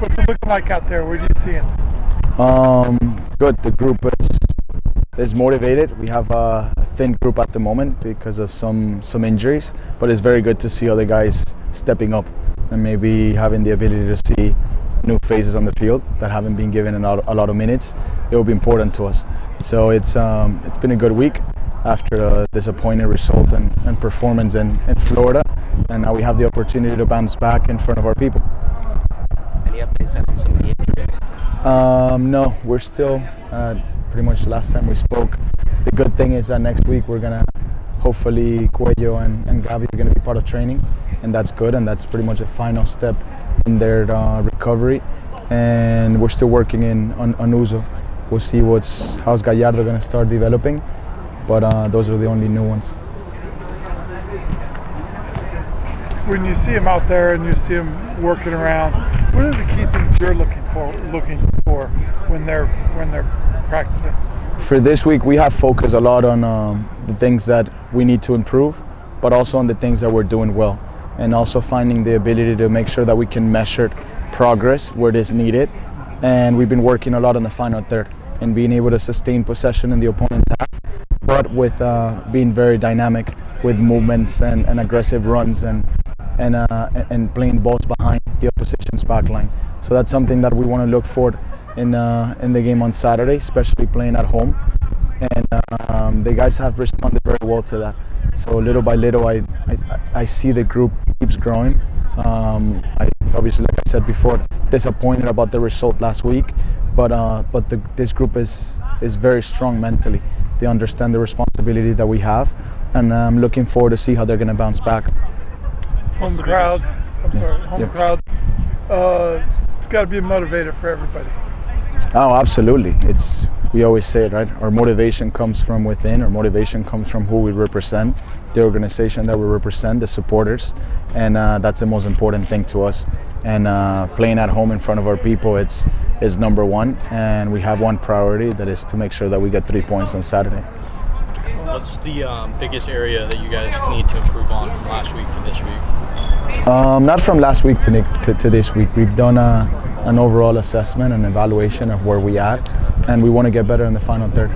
What's it looking like out there? What are you seeing? Good. The group is motivated. We have a thin group at the moment because of some injuries, but it's very good to see other guys stepping up and maybe having the ability to see new faces on the field that haven't been given a lot of minutes. It will be important to us. So it's been a good week after a disappointing result and performance in Florida, and now we have the opportunity to bounce back in front of our people. Any updates on some of the injuries? No, we're still pretty much the last time we spoke. The good thing is that next week we're gonna hopefully Cuello and Gavi are gonna be part of training, and that's good, and that's pretty much a final step in their recovery. And we're still working on Uzo. We'll see how's Gallardo gonna start developing, but those are the only new ones. When you see him out there and you see him working around, what are the key things you're looking for when they're practicing? For this week, we have focused a lot on the things that we need to improve, but also on the things that we're doing well, and also finding the ability to make sure that we can measure progress where it is needed. And we've been working a lot on the final third and being able to sustain possession in the opponent's half, but with being very dynamic with movements and aggressive runs and playing balls behind the opposition's back line. So that's something that we want to look for in the game on Saturday, especially playing at home. And the guys have responded very well to that. So little by little, I see the group keeps growing. I obviously, like I said before, disappointed about the result last week, but this group is very strong mentally. They understand the responsibility that we have, and I'm looking forward to see how they're going to bounce back. Home crowd. It's got to be a motivator for everybody. Oh, absolutely. We always say it, right? Our motivation comes from within. Our motivation comes from who we represent, the organization that we represent, the supporters, and that's the most important thing to us. And playing at home in front of our people, is number one. And we have one priority, that is to make sure that we get 3 points on Saturday. What's the biggest area that you guys need to improve on from last week to this week? Not from last week to this week. We've done an overall assessment and evaluation of where we at, and we want to get better in the final third.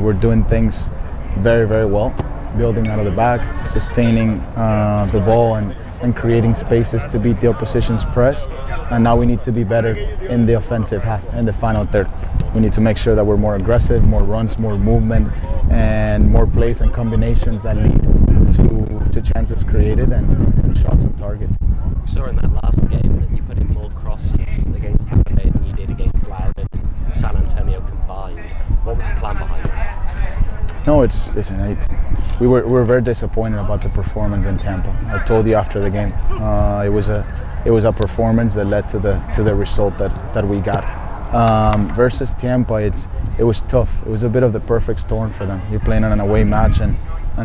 We're doing things very, very well, building out of the back, sustaining the ball and creating spaces to beat the opposition's press. And now we need to be better in the offensive half, in the final third. We need to make sure that we're more aggressive, more runs, more movement, and more plays and combinations that lead to chances created and shots on target. We saw in that last game that you put in more crosses against Tampa Bay than you did against Loudoun and San Antonio combined. What was the plan behind that? No, we were very disappointed about the performance in Tampa. I told you after the game, it was a performance that led to the result that we got. Versus Tampa, it was tough. It was a bit of the perfect storm for them. You're playing on an away match and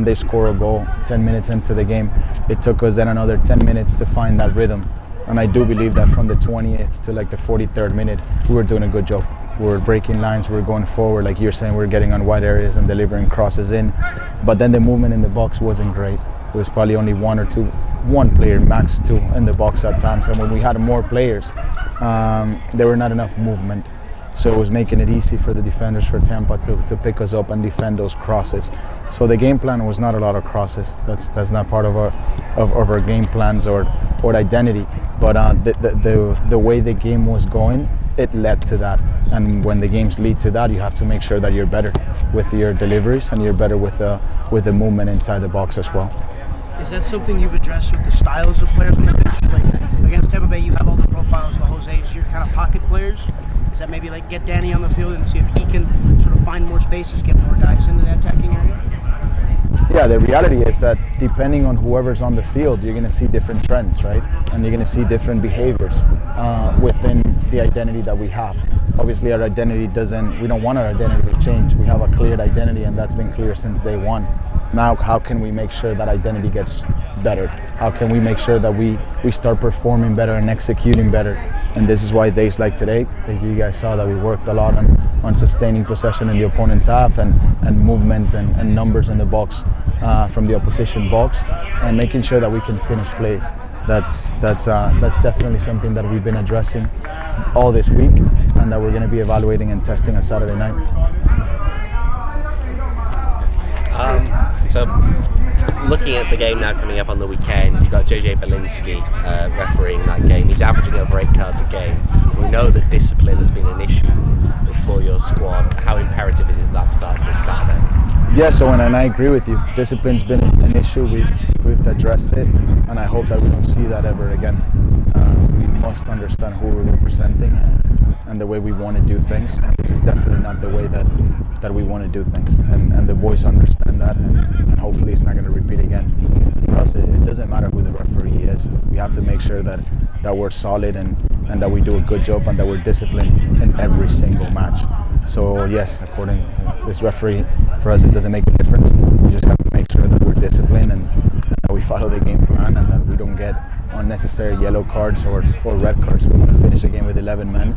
they score a goal 10 minutes into the game. It took us then another 10 minutes to find that rhythm. And I do believe that from the 20th to like the 43rd minute, we were doing a good job. We were breaking lines, we were going forward, like you're saying, we were getting on wide areas and delivering crosses in. But then the movement in the box wasn't great. It was probably only one player, max two, in the box at times. And when we had more players, there were not enough movement. So it was making it easy for the defenders for Tampa to pick us up and defend those crosses. So the game plan was not a lot of crosses. That's not part of our game plans or identity. But the way the game was going, it led to that. And when the games lead to that, you have to make sure that you're better with your deliveries and you're better with the movement inside the box as well. Is that something you've addressed with the styles of players on the pitch? Like against Tampa Bay, you have all the profiles, the Jose's, your kind of pocket players. Is that maybe like get Danny on the field and see if he can sort of find more spaces, get more guys into that attacking area? Yeah, the reality is that depending on whoever's on the field, you're going to see different trends, right? And you're going to see different behaviors within the identity that we have. Obviously, our identity we don't want our identity to change. We have a clear identity, and that's been clear since day one. Now, how can we make sure that identity gets better? How can we make sure that we start performing better and executing better? And this is why days like today, like you guys saw, that we worked a lot on sustaining possession in the opponent's half and movements and numbers in the box from the opposition box, and making sure that we can finish plays. that's definitely something that we've been addressing all this week, and that we're going to be evaluating and testing on Saturday night. So, looking at the game now coming up on the weekend, you've got JJ Belinsky refereeing that game. He's averaging over 8 cards a game. We know that discipline has been an issue for your squad. How imperative is it that starts this Saturday? Yeah, so and I agree with you. Discipline's been an issue. We've addressed it, and I hope that we don't see that ever again. We must understand who we're representing and the way we want to do things. And this is definitely not the way that we want to do things. And the boys understand that, and hopefully it's not going to repeat again. For us, it doesn't matter who the referee is. We have to make sure that we're solid and that we do a good job and that we're disciplined in every single match. So yes, according to this referee, for us it doesn't make a difference. We just have to make sure that we're disciplined and that we follow the game plan and that we don't get unnecessary yellow cards or red cards. We want to finish the game with 11 men,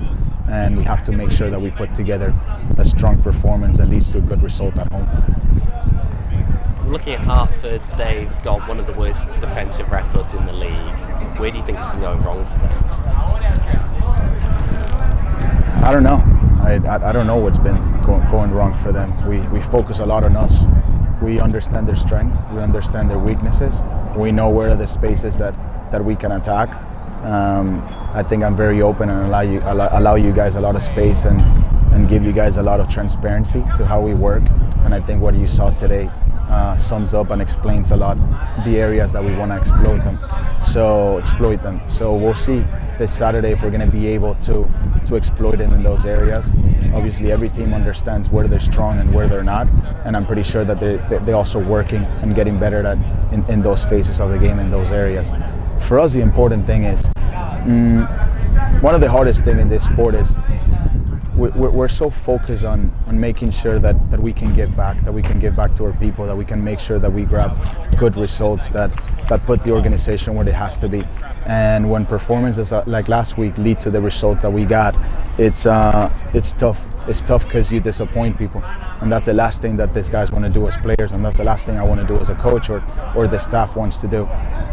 and we have to make sure that we put together a strong performance that leads to a good result at home. Looking at Hartford, they've got one of the worst defensive records in the league. Where do you think it's been going wrong for them? I don't know. I don't know what's been going wrong for them. We focus a lot on us. We understand their strength. We understand their weaknesses. We know where are the spaces that we can attack. I think I'm very open and allow you guys a lot of space and give you guys a lot of transparency to how we work. And I think what you saw today sums up and explains a lot the areas that we want to exploit them. So we'll see this Saturday if we're going to be able to exploit it in those areas. Obviously, every team understands where they're strong and where they're not, and I'm pretty sure that they're also working and getting better at in those phases of the game in those areas. For us, the important thing is one of the hardest things in this sport is we're so focused on making sure that we can give back, that we can give back to our people, that we can make sure that we grab good results that put the organization where it has to be. And when performances like last week lead to the results that we got, it's tough. It's tough because you disappoint people, and that's the last thing that these guys want to do as players, and that's the last thing I want to do as a coach or the staff wants to do.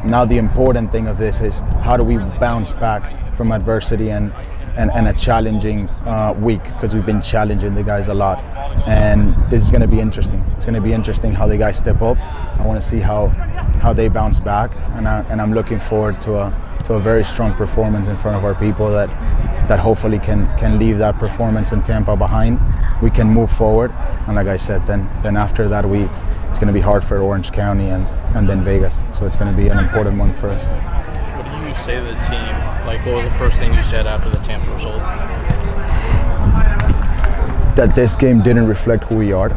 Now the important thing of this is how do we bounce back from adversity and a challenging week, because we've been challenging the guys a lot, and this is going to be interesting. It's going to be interesting how the guys step up. I want to see how they bounce back, and I'm looking forward to a very strong performance in front of our people that hopefully can leave that performance in Tampa behind. We can move forward, and like I said, then after that it's going to be Hartford, Orange County, and then Vegas. So it's going to be an important month for us. What do you say to the team? Like, what was the first thing you said after the Tampa result? That this game didn't reflect who we are.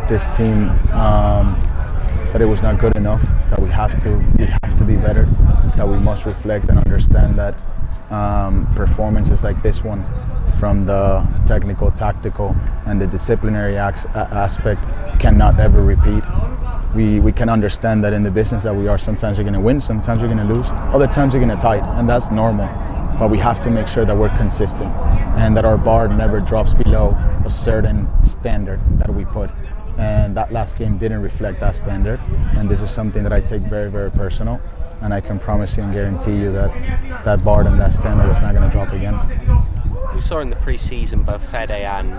This team, that it was not good enough. That we have to be better. That we must reflect and understand that performances like this one, from the technical, tactical, and the disciplinary aspect, cannot ever repeat. We can understand that in the business that we are, sometimes you're going to win, sometimes you're going to lose, other times you're going to tie it, and that's normal. But we have to make sure that we're consistent and that our bar never drops below a certain standard that we put. And that last game didn't reflect that standard, and this is something that I take very, very personal, and I can promise you and guarantee you that bar and that standard is not going to drop again. We saw in the pre-season both Fede and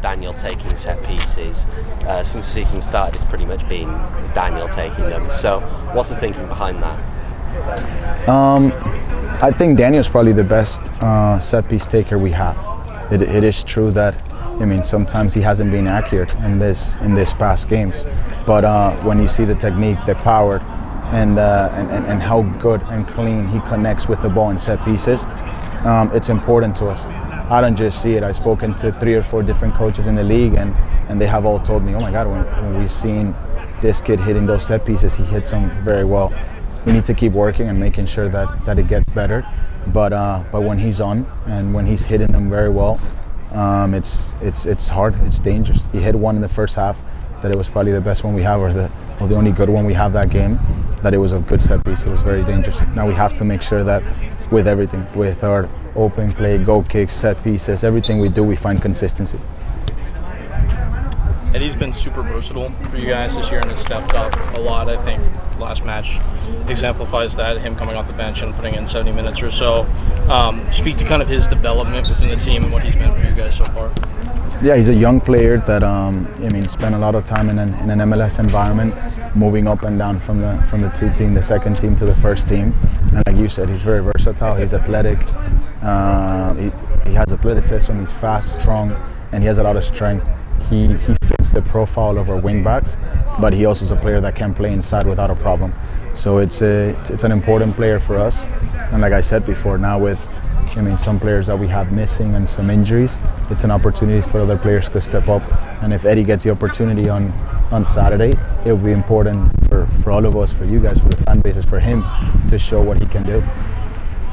Daniel taking set pieces. Since the season started, it's pretty much been Daniel taking them. So what's the thinking behind that? I think Daniel's probably the best set piece taker we have. It is true that, sometimes he hasn't been accurate in this past games. But when you see the technique, the power, and how good and clean he connects with the ball in set pieces, it's important to us. I don't just see it. I've spoken to 3 or 4 different coaches in the league, and they have all told me, oh my God, when we've seen this kid hitting those set pieces, he hits them very well. We need to keep working and making sure that it gets better. But when he's on and when he's hitting them very well, it's hard, it's dangerous. He hit one in the first half that it was probably the best one we have, or the only good one we have that game, that it was a good set piece. It was very dangerous. Now we have to make sure that with everything, with our open play, goal kicks, set pieces, everything we do, we find consistency. Eddie's been super versatile for you guys this year and has stepped up a lot, I think, last match exemplifies that, him coming off the bench and putting in 70 minutes or so. Speak to kind of his development within the team and what he's meant for you guys so far. Yeah, he's a young player that spent a lot of time in an MLS environment, moving up and down from the two team, the second team to the first team. And like you said, he's very versatile. He's athletic. He has athleticism. He's fast, strong, and he has a lot of strength. He fits the profile of our wing backs, but he also is a player that can play inside without a problem. So it's an important player for us. And like I said before, now with some players that we have missing and some injuries, it's an opportunity for other players to step up. And if Eddie gets the opportunity on Saturday, it will be important for all of us, for you guys, for the fan bases, for him to show what he can do.